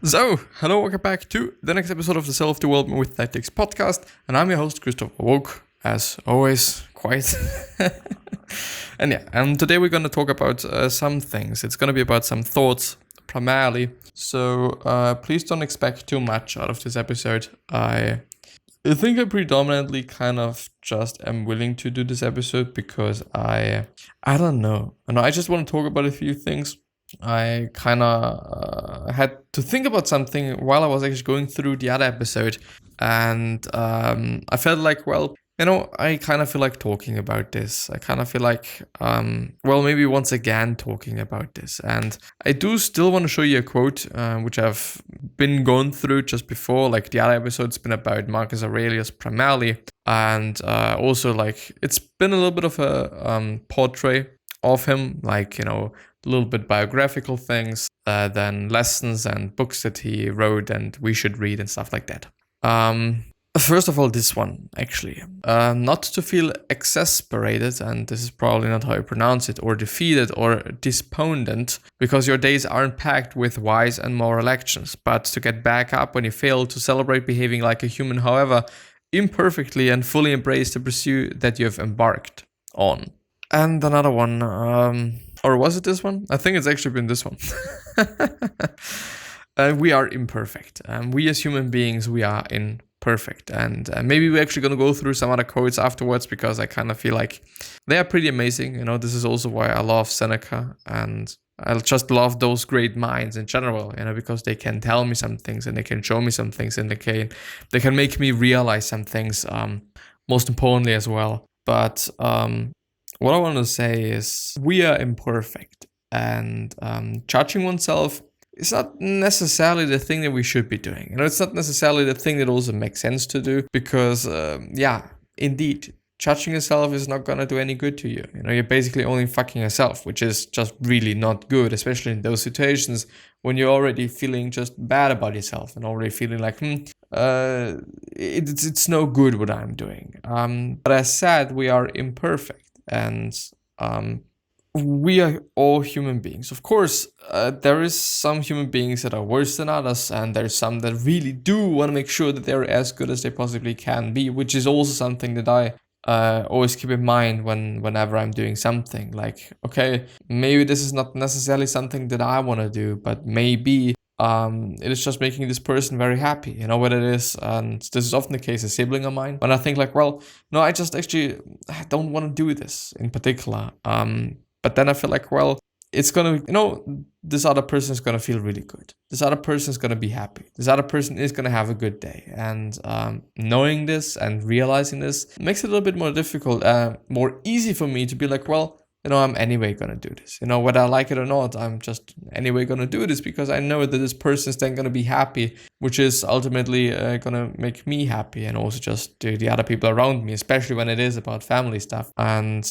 So, hello, welcome back to the next episode of the Self-Development with Tactics podcast, and I'm your host, Christopher Walch, as always, quite. And today we're going to talk about some things. It's going to be about some thoughts, primarily, so please don't expect too much out of this episode. I think I predominantly kind of just am willing to do this episode because I don't know. I just want to talk about a few things. I kind of had to think about something while I was actually going through the other episode, and I felt like, well, I kind of feel like talking about this. I kind of feel like, maybe once again talking about this. And I do still want to show you a quote, which I've been going through just before. Like the other episode's been about Marcus Aurelius primarily, and also like it's been a little bit of a portrait of him, like, a little bit biographical things, then lessons and books that he wrote and we should read and stuff like that. First of all, this one, actually. Not to feel exasperated, and this is probably not how you pronounce it, or defeated or despondent, because your days aren't packed with wise and moral actions, but to get back up when you fail, to celebrate behaving like a human, however imperfectly, and fully embrace the pursuit that you have embarked on. And another one, or was it this one? I think it's actually been this one. We are imperfect. We as human beings, we are imperfect. And maybe we're actually going to go through some other quotes afterwards, because I kind of feel like they are pretty amazing. This is also why I love Seneca, and I just love those great minds in general, because they can tell me some things and they can show me some things, and they can make me realize some things, most importantly as well. But what I want to say is we are imperfect, and judging oneself is not necessarily the thing that we should be doing. It's not necessarily the thing that also makes sense to do, because, indeed, judging yourself is not going to do any good to you. You're basically only fucking yourself, which is just really not good, especially in those situations when you're already feeling just bad about yourself and already feeling like, it's no good what I'm doing. But as said, we are imperfect. And we are all human beings. Of course, there is some human beings that are worse than others, and there's some that really do want to make sure that they're as good as they possibly can be, which is also something that I always keep in mind whenever I'm doing something. Like, okay, maybe this is not necessarily something that I want to do, but maybe it is just making this person very happy, what it is. And this is often the case, a sibling of mine, when I think like, well, no, I don't want to do this in particular. But then I feel like, well, it's gonna, this other person is gonna feel really good. This other person is gonna be happy. This other person is gonna have a good day. And knowing this and realizing this makes it a little bit more difficult, more easy for me to be like, well, I'm anyway going to do this. Whether I like it or not, I'm just anyway going to do this, because I know that this person is then going to be happy, which is ultimately going to make me happy, and also just the other people around me, especially when it is about family stuff. And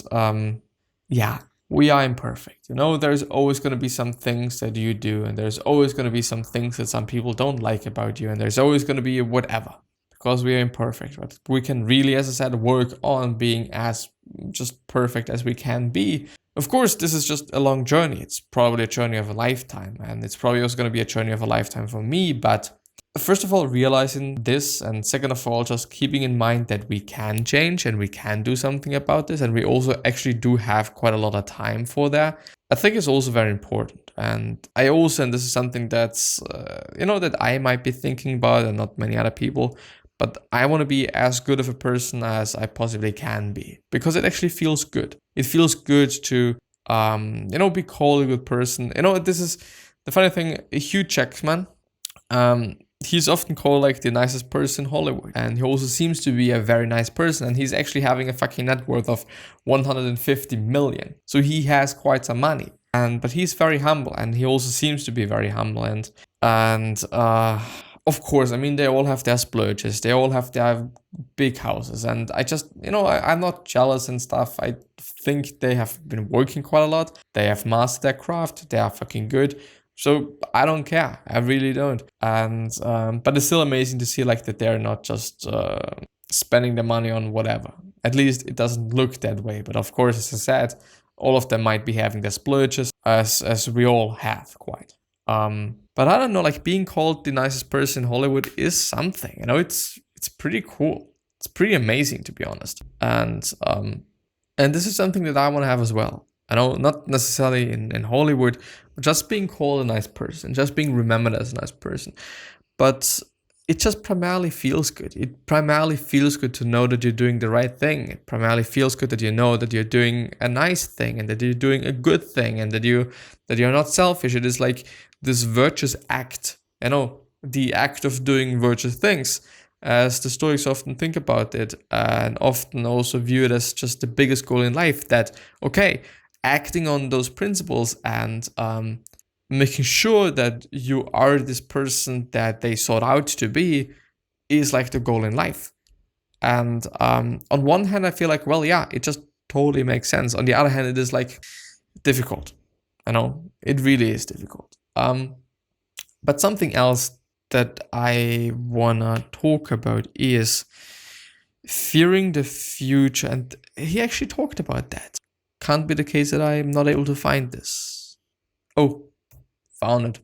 we are imperfect. There's always going to be some things that you do, and there's always going to be some things that some people don't like about you, and there's always going to be whatever. Because we are imperfect, but we can really, as I said, work on being as just perfect as we can be. Of course, this is just a long journey. It's probably a journey of a lifetime, and it's probably also going to be a journey of a lifetime for me. But first of all, realizing this, and second of all, just keeping in mind that we can change and we can do something about this, and we also actually do have quite a lot of time for that, I think is also very important. And I also, and this is something that's, that I might be thinking about and not many other people, but I want to be as good of a person as I possibly can be, because it actually feels good. It feels good to, be called a good person. This is the funny thing. Hugh Jackman, he's often called like the nicest person in Hollywood, and he also seems to be a very nice person. And he's actually having a fucking net worth of 150 million. So he has quite some money, but he's very humble, and he also seems to be very humble. And of course, they all have their splurges. They all have their big houses. And I just, I'm not jealous and stuff. I think they have been working quite a lot. They have mastered their craft. They are fucking good. So I don't care. I really don't. And, but it's still amazing to see like that they're not just spending the money on whatever. At least it doesn't look that way. But of course, as I said, all of them might be having their splurges, as we all have quite. But I don't know, like being called the nicest person in Hollywood is something, it's pretty cool. It's pretty amazing, to be honest. And this is something that I want to have as well. I know, not necessarily in Hollywood, but just being called a nice person, just being remembered as a nice person. But it just primarily feels good. It primarily feels good to know that you're doing the right thing. It primarily feels good that you know that you're doing a nice thing and that you're doing a good thing and that you're not selfish. It is like this virtuous act, the act of doing virtuous things, as the Stoics often think about it, and often also view it as just the biggest goal in life. That, okay, acting on those principles and making sure that you are this person that they sought out to be is like the goal in life. And on one hand, I feel like, well, yeah, it just totally makes sense. On the other hand, it is like difficult. It really is difficult. But something else that I wanna talk about is fearing the future. And he actually talked about that. Can't be the case that I'm not able to find this. Oh, found it.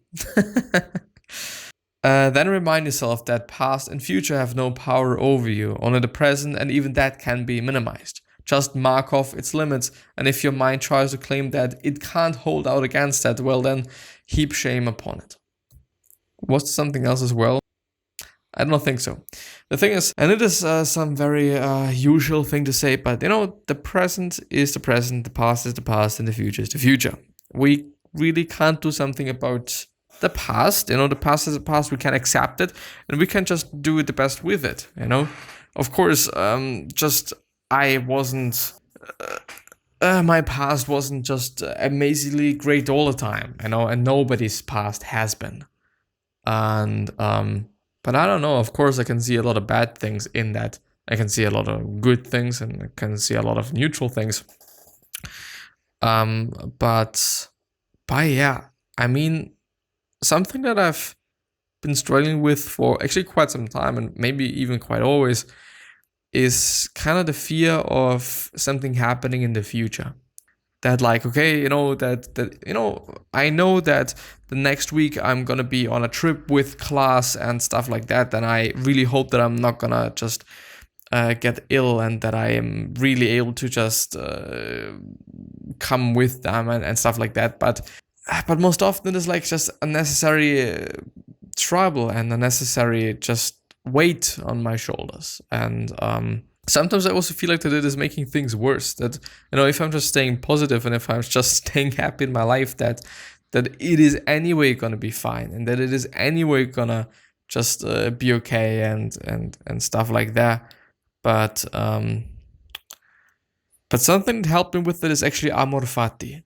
Then remind yourself that past and future have no power over you, only the present, and even that can be minimized. Just mark off its limits, and if your mind tries to claim that it can't hold out against that, well then, heap shame upon it. Was something else as well? I don't think so. The thing is, and it is some very usual thing to say, but the present is the present, the past is the past, and the future is the future. We really can't do something about the past. The past is the past. We can accept it, and we can just do the best with it. Of course, I wasn't. My past wasn't just amazingly great all the time. And nobody's past has been. And but I don't know. Of course, I can see a lot of bad things in that. I can see a lot of good things, and I can see a lot of neutral things. But yeah, I mean, something that I've been struggling with for actually quite some time, and maybe even quite always, is kind of the fear of something happening in the future. That like, okay, I know that the next week I'm gonna be on a trip with class and stuff like that, and I really hope that I'm not gonna just get ill, and that I am really able to just come with them and stuff like that. But most often it's like just unnecessary trouble and unnecessary just weight on my shoulders. And sometimes I also feel like that it is making things worse. That if I'm just staying positive and if I'm just staying happy in my life, that it is anyway gonna be fine, and that it is anyway gonna just be okay and stuff like that. But something that helped me with it is actually amor fati.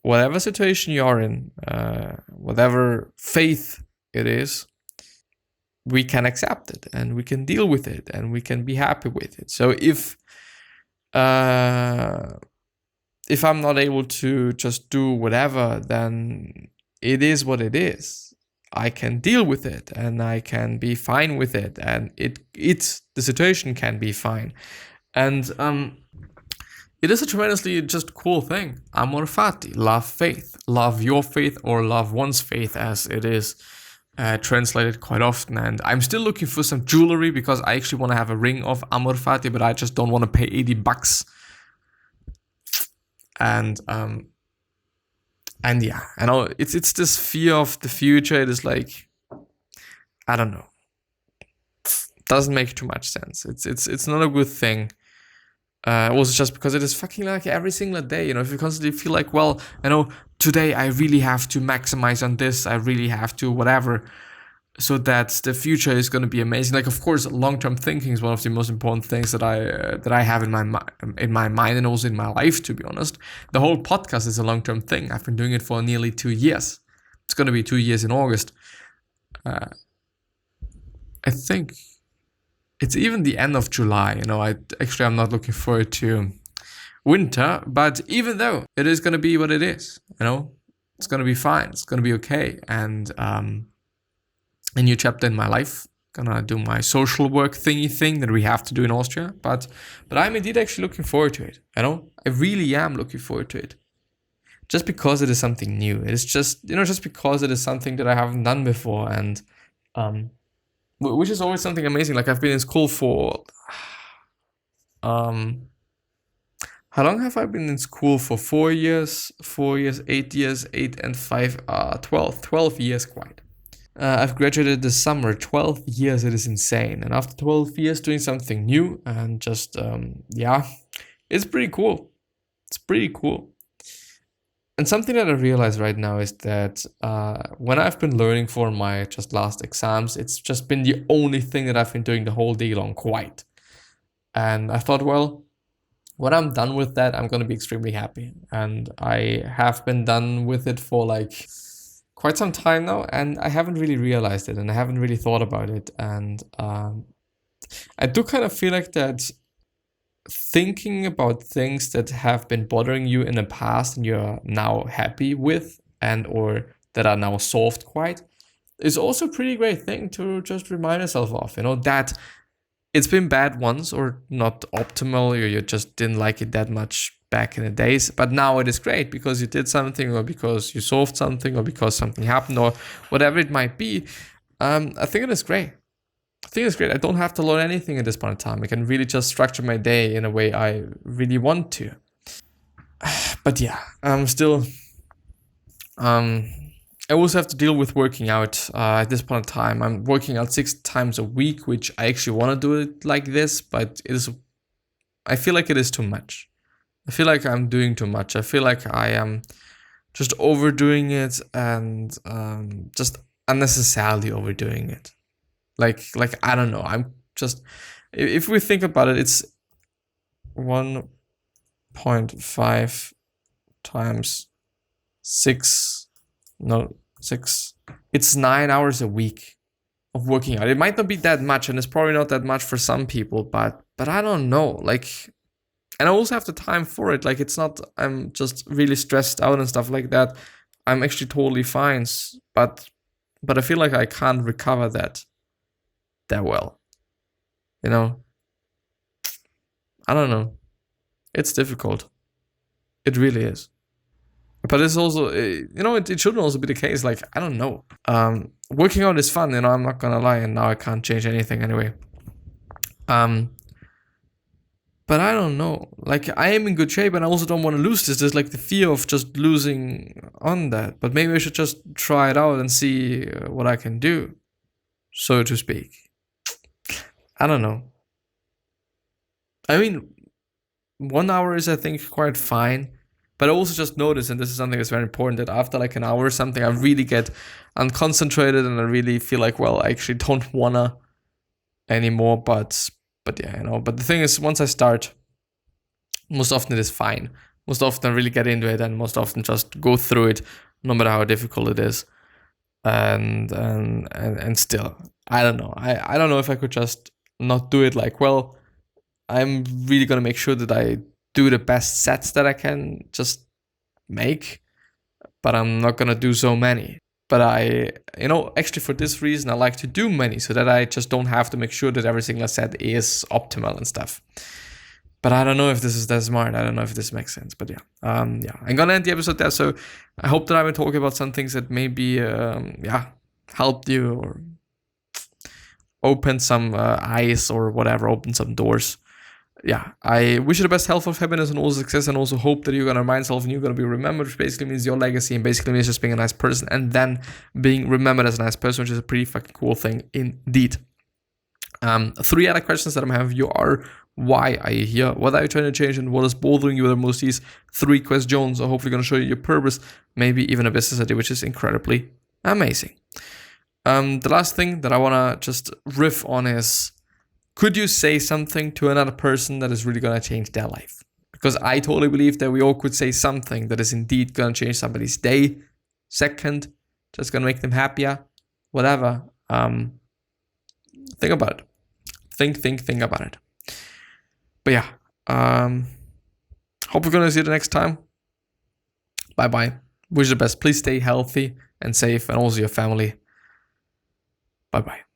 Whatever situation you're in, whatever faith it is, we can accept it and we can deal with it and we can be happy with it. So if I'm not able to just do whatever, then it is what it is. I can deal with it and I can be fine with it, and the situation can be fine. And it is a tremendously just cool thing. Amor fati, love faith, love your faith, or love one's faith, as it is translated quite often. And I'm still looking for some jewelry because I actually want to have a ring of amor fati, but I just don't want to pay $80. And yeah, I know it's this fear of the future. It is like, I don't know, doesn't make too much sense. It's not a good thing. Also just because it is fucking like every single day, if you constantly feel like, well, today I really have to maximize on this, I really have to whatever, so that the future is going to be amazing. Like, of course, long-term thinking is one of the most important things that I have in my mind and also in my life, to be honest. The whole podcast is a long-term thing. I've been doing it for nearly 2 years. It's going to be 2 years in August. I think it's even the end of July. I'm not looking forward to winter, but even though it is going to be what it is, it's going to be fine. It's going to be okay. And a new chapter in my life. Gonna do my social work thing that we have to do in Austria. But I'm indeed actually looking forward to it. I really am looking forward to it. just because it is something new. It is just, just because it is something that I haven't done before. And which is always something amazing. Like I've been in school for, how long have I been in school for? 4 years, 8 years, 8 and 5, 12 years quite. I've graduated this summer, 12 years, it is insane. And after 12 years doing something new and just, it's pretty cool. It's pretty cool. And something that I realize right now is that when I've been learning for my just last exams, it's just been the only thing that I've been doing the whole day long quite. And I thought, well, when I'm done with that, I'm going to be extremely happy. And I have been done with it for like quite some time now, and I haven't really realized it, and I haven't really thought about it. And I do kind of feel like that thinking about things that have been bothering you in the past and you're now happy with, and or that are now solved quite, is also a pretty great thing to just remind yourself of, that it's been bad once or not optimal, or you just didn't like it that much back in the days, but now it is great because you did something, or because you solved something, or because something happened, or whatever it might be. I think it is great. I don't have to learn anything at this point in time. I can really just structure my day in a way I really want to. But yeah, I'm still, I also have to deal with working out. At this point in time, I'm working out 6 times a week, which I actually want to do it like this, but I feel like it is too much. I feel like I'm doing too much. I feel like I am just overdoing it, and just unnecessarily overdoing it. Like I don't know. I'm just, if we think about it, it's 1.5 times 6. No, 6. It's 9 hours a week of working out. It might not be that much, and it's probably not that much for some people, but I don't know. Like, and I also have the time for it. Like, it's not, I'm just really stressed out and stuff like that. I'm actually totally fine, but I feel like I can't recover that well. I don't know. It's difficult. It really is. But it's also, it shouldn't also be the case. Like, I don't know. Working out is fun, I'm not gonna lie, and now I can't change anything anyway. But I don't know. Like, I am in good shape, and I also don't want to lose this. There's like the fear of just losing on that. But maybe I should just try it out and see what I can do, so to speak. I don't know. I mean, 1 hour is, I think, quite fine. But I also just noticed, and this is something that's very important, that after like an hour or something, I really get unconcentrated, and I really feel like, well, I actually don't wanna anymore. But yeah, But the thing is, once I start, most often it is fine. Most often I really get into it, and most often just go through it, no matter how difficult it is. And still, I don't know. I don't know if I could just not do it. Like, well, I'm really gonna make sure that I do the best sets that I can just make, but I'm not gonna do so many. But actually for this reason, I like to do many, so that I just don't have to make sure that every single set is optimal and stuff. But I don't know if this is that smart. I don't know if this makes sense. But yeah, I'm gonna end the episode there. So I hope that I've been talking about some things that maybe helped you, or opened some eyes, or whatever, opened some doors. Yeah, I wish you the best health, of happiness, and also success, and also hope that you're gonna remind yourself and you're gonna be remembered, which basically means your legacy, and basically means just being a nice person, and then being remembered as a nice person, which is a pretty fucking cool thing indeed. 3 other questions that I'm having you are: why are you here? What are you trying to change? And what is bothering you the most? These 3 questions are hopefully gonna show you your purpose, maybe even a business idea, which is incredibly amazing. The last thing that I wanna just riff on is: could you say something to another person that is really going to change their life? Because I totally believe that we all could say something that is indeed going to change somebody's day, second, just going to make them happier, whatever. Think about it. Think about it. But yeah, hope we're going to see you the next time. Bye-bye. Wish you the best. Please stay healthy and safe, and also your family. Bye-bye.